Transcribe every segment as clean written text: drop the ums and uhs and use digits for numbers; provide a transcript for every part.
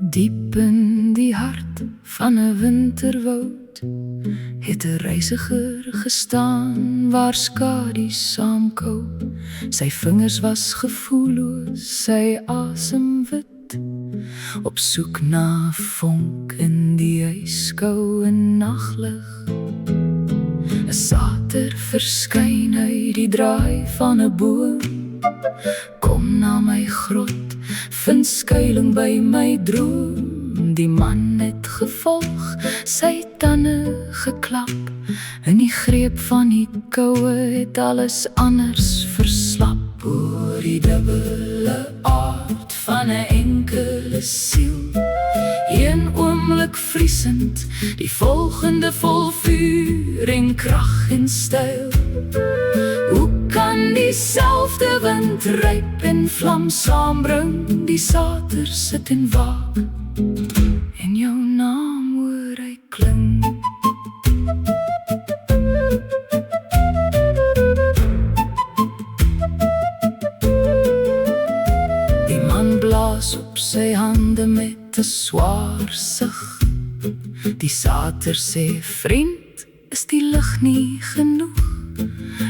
Diep in die hart van 'n winterwoud het 'n reisiger gestaan waar skadu's saamkou. Sy vingers was gevoelloos, sy asem wit, op soek na vonk in die ijskoue naglig. 'n Sater verskyn uit die draai van 'n boom, kom na my grot, vind skuiling by my droom. Die man het gevolg, sy tande geklap, in die greep van die koue het alles anders verslap. Oor die dubbele aard van 'n enkele siel, een oomblik vriesend, die volgende vol vuur en krag en styl. Hoe kan dieselfde wind ryp en vlam saambring? Die sater sit en waak, en jou naam hoor hy klink. Die man blaas op sy hande met 'n swaar sug. Die sater sê, vriend, is die lig nie genoeg?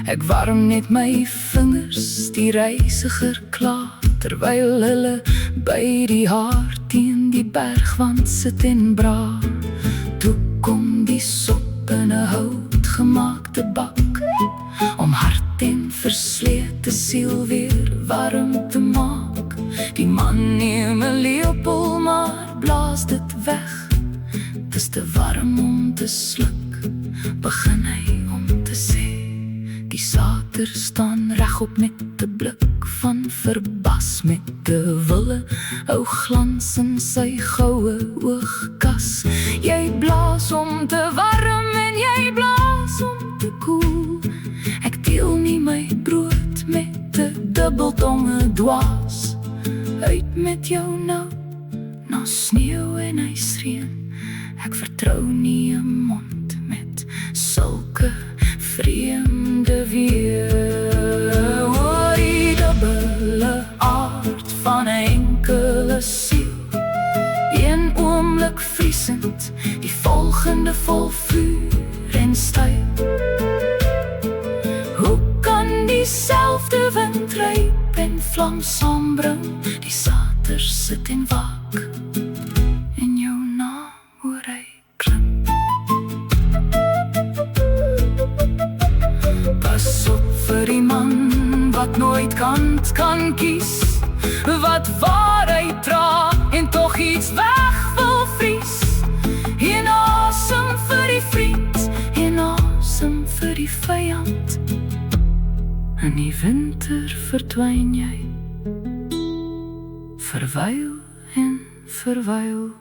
Ek warm net my vingers, die reisiger kla, terwyl hulle by die haar teen die bergwand sit en bra. Toe kom die sop in 'n houtgemaakte bak, om hart en verslete siel weer warm te maak. Die man neem 'n lepel, maar blaas dit weg. Dis te warm om te sluk, begin hy om te sê. Die sater staan regop met 'n blik van verbas, met 'n wille ou glans in sy goue oogkas. Jy blaas om te warm en jy blaas om te koel. Ek deel nie my brood met 'n dubbeltonge dwaas. Uit met jou nou, na sneeu en ysreën. Ek vertrou nie 'n mond met sulke vreemde weer. Oor die dubbele aard van 'n enkele siel, een oomblik vriesend, die volgende vol vuur en styl. Hoe kan dieselfde wind ryp en vlam saambring? Die sater sit en waak, en jou naam hoor hy klink. Pas op vir die man wat nooit kant kan kies, wat waarheid dra en tog iets weg wil vries. Geen asem vir die vriend, geen asem vir die vyand. In die winter verdwyn jy, verwyl en verwyl.